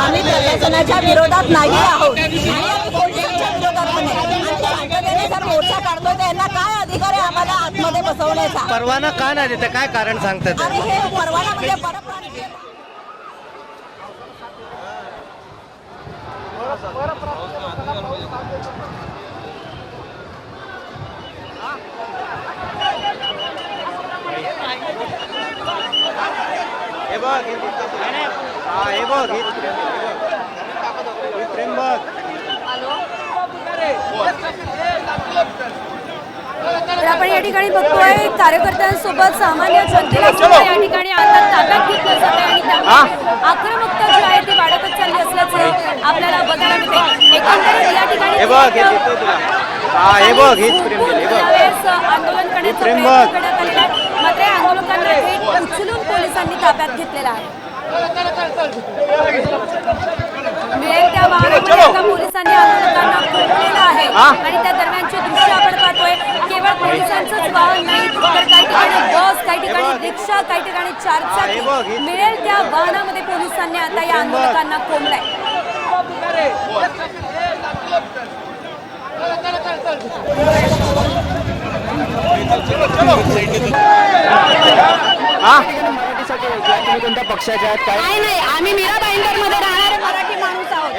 आम्ही प्रशासनाच्या विरोधात नाही आहोत. मोर्चा काढतोय त्यांना काय अधिकार आहे आम्हाला आतमध्ये बसवण्याचा? परवाना का नाही देते, काय कारण सांगतात? आणि हे परवाना म्हणजे आपण या ठिकाणी बघतोय कार्यकर्त्यांसोबत सामान्य जनतेला सुद्धा या ठिकाणी आता ताब्यात घेतलं जात आहे आणि त्यामुळे आक्रमकता जी आहे ती वाढतच चालली असल्याचे आपल्याला बघायला मिळते. एकंदरीत या ठिकाणी आंदोलन करण्याचा प्रयत्न करण्यात आलेला आहे, मात्र या आंदोलकांना थेट उचलून पोलिसांनी ताब्यात घेतलेला आहे. मिळेल त्या वाहनामध्ये पोलिसांनी आंदोलकांना रोखलेलं आहे आणि त्या दरम्यानचे दृश्य आपण पाहतोय. केवळ पोलिसांचंच वाहन नाही तर काही ठिकाणी बस, काही ठिकाणी रिक्षा, काही ठिकाणी चारचाकी मिळेल त्या वाहनामध्ये पोलिसांनी आता या आंदोलकांना कोंबलंय. कोणत्या पक्षाच्या आहेत? काय नाही, आम्ही मीरा भाईंदर मध्ये राहणारे मराठी माणूस आहोत.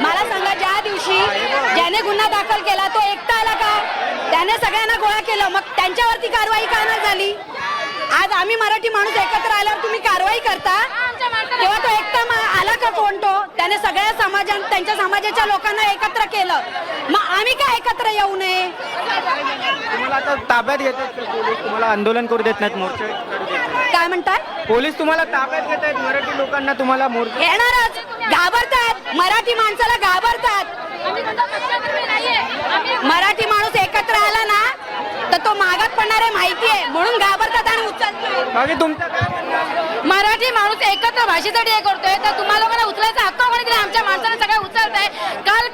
मला सांगा, ज्या दिवशी ज्याने गुन्हा दाखल केला तो एकटा आला का? त्याने सगळ्यांना गोळा केलं, मग त्यांच्यावरती कारवाई का नाही झाली? आज आम्ही मराठी माणूस एकत्र आल्यावर तुम्ही कारवाई करता, तेव्हा तो एकटा आला का? कोण तो? त्याने सगळ्या त्यांच्या समाजाच्या लोकांना एकत्र केलं, मग आम्ही काय एकत्र येऊ नये? तुम्हाला आता ताब्यात घेतात पोलीस, तुम्हाला आंदोलन करू देत नाहीत, मोर्चे काय म्हणतात? पोलीस तुम्हाला ताब्यात घेत आहेत, मराठी लोकांना तुम्हाला मोर्चे येणारच, घाबरतात, मराठी माणसाला घाबरतात. मराठी माणूस एकत्र आला ना तर तो मागात पडणार आहे, माहिती आहे, म्हणून घाबरतात आणि उचलतात. बाकी तुमचं मराठी माणूस एकत्र भाषेसाठी हे करतोय, तर तुम्हाला लोकांना उचलायचा हक्क कोणी दिला? आमच्या माणसाला सगळं उचलत आहे. काल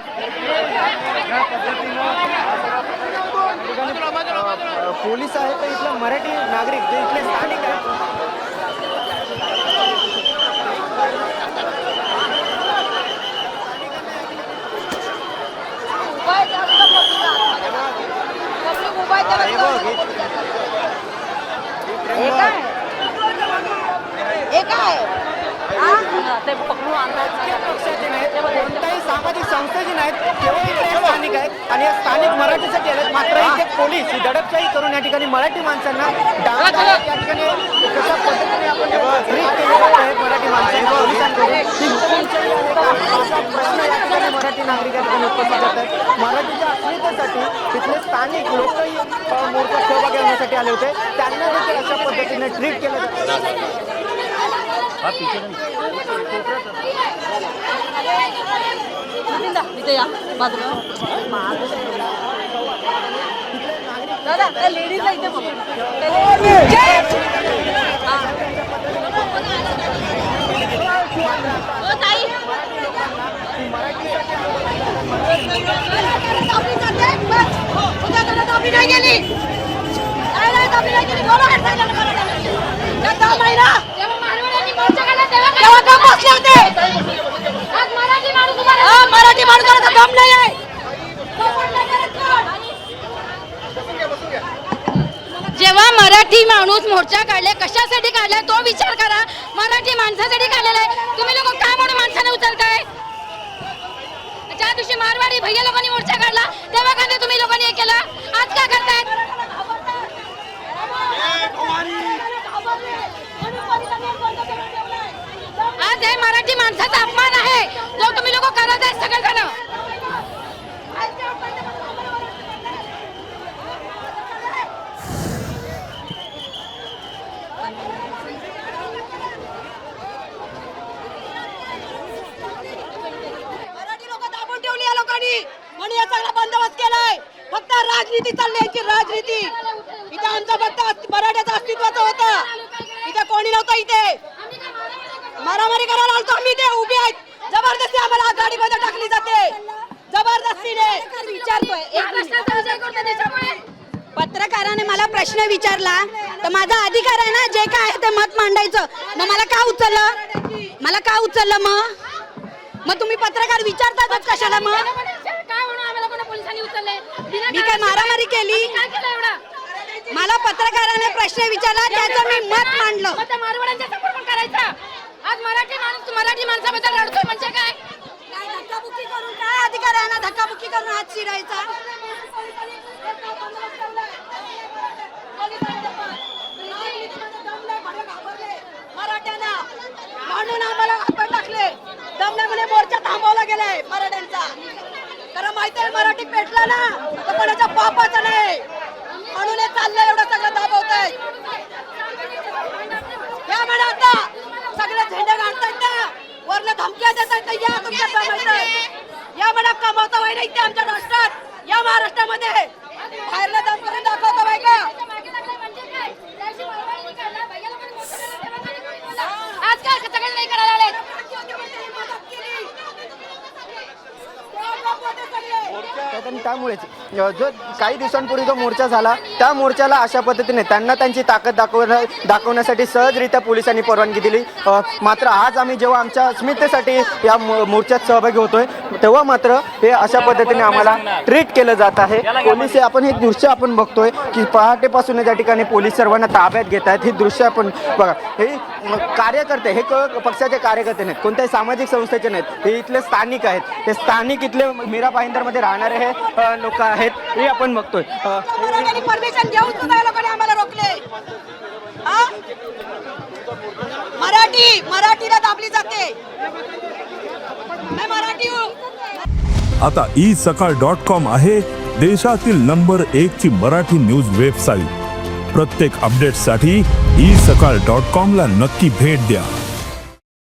पोलीस आहेत तर इथलं मराठी नागरिक जे इथले स्थानिक आहेत कोणत्याही सामाजिक संस्थेची नाहीत, केवळ इथे स्थानिक आहेत आणि या स्थानिक मराठीसाठी आलेत. मात्र इथे पोलीस ही दडपशाही करून या ठिकाणी मराठी माणसांना डावलतात. या ठिकाणी कशा पद्धतीने आपण ट्रीट केलेलं आहे मराठी माणसांना पोलिसांकडून, ही हुकुमशाही आहे का असा प्रश्न या ठिकाणी मराठी नागरिक या ठिकाणी उपस्थित होत आहेत. मराठीच्या अस्मितेसाठी तिथले स्थानिक लोकही मोर्चा सहभागी होण्यासाठी आले होते, त्यांना देखील अशा पद्धतीने ट्रीट केलं जातं. मराठी माणसाला दम नाही आहे. जेव्हा मराठी माणूस मोर्चा काढले, कशासाठी काढलाय तो विचार करा. मराठी माणसासाठी काढलेला आहे. तुम्ही लोक काय म्हणून माणसाने उचलताय? ज्या दिवशी मारवाडी भैया लोकांनी मोर्चा काढला तेव्हा का तुम्ही लोकांनी हे केलं? आज काय करतायत? आज हे मराठी माणसाचा अपमान आहे जो तुम्ही लोक करत आहे सगळेजण. मराठी लोक दाबून ठेवली या लोकांनी, म्हणून या सगळा बंदोबस्त केलाय. फक्त राजनीती चालली यांची, राजनीती. इथे आमचं फक्त मराठ्याचं अस्तित्वाचं होतं, इथे कोणी नव्हतं. इथे मारामारी करायला आलतो आम्ही, इथे उभे आहेत. जबरदस्ती आम्हाला गाडीमध्ये टाकली जाते, जबरदस्तीने. विचारतोय पत्रकाराने मला प्रश्न विचारला तर माझा अधिकार आहे ना जे काय आहे ते मत मांडायचं. मग मला का उचललं मग तुम्ही पत्रकार विचारतातच कशाला? मग मी काय मारामारी केली? मला पत्रकाराने प्रश्न विचारला त्याचं मी मत मांडलं. आज मराठी माणसाबद्दल लढतोय म्हणजे काय? धक्काबुक्की करून काय अधिकार आहे ना धक्काबुक्की करून हात शिरायचा? मराठ्यांना म्हणून आम्हाला आपण टाकले, दमल्यामुळे मोर्चा थांबवला गेलाय मराठ्यांचा. कारण माहिती आहे मराठी पेटला ना तर कोणाच्या पापाचं नाही, म्हणून हे चाललंय एवढं सगळं दाबवत आहे. या म्हणा आता सगळे झेंडे काढतायत ना, वरनं धमक्या देतात तर या तुमच्या जमायचं. या म्हणा कमावता वय नाही ते आमच्या राष्ट्रात, या महाराष्ट्रामध्ये बाहेरला दम करून दाखवतो बाय का? आज काय सगळे नाही करायला आले. त्यामुळेच जो काही दिवसांपूर्वी जो मोर्चा झाला त्या मोर्चाला अशा पद्धतीने त्यांना त्यांची ताकद दाखवण्यासाठी सहजरित्या पोलिसांनी परवानगी दिली. मात्र आज आम्ही जेव्हा आमच्या अस्मितेसाठी या मोर्चात सहभागी होतोय तेव्हा मात्र हे अशा पद्धतीने आम्हाला ट्रीट केलं जात आहे. पोलीस हे आपण हे दृश्य आपण बघतोय की पहाटेपासून या ठिकाणी पोलीस सर्वांना ताब्यात घेत आहेत. हे दृश्य आपण बघा, हे कार्यकर्ते हे पक्षाचे कार्यकर्ते नाहीत, कोणत्याही सामाजिक संस्थेचे नाहीत, हे इथले स्थानिक आहेत. ते स्थानिक इथले मीरा भाईंदरमध्ये राहणारे हे लोक आहेत, हे आपण बघतोय. परमिशन घेऊन सुद्धा या लोकांनी आम्हाला रोखले. मराठीला दाबली जाते. मराठी आता isakal.com आहे देशातील नंबर 1 ची मराठी न्यूज वेबसाईट. प्रत्येक अपडेटसाठी isakal.com ला नक्की भेट द्या.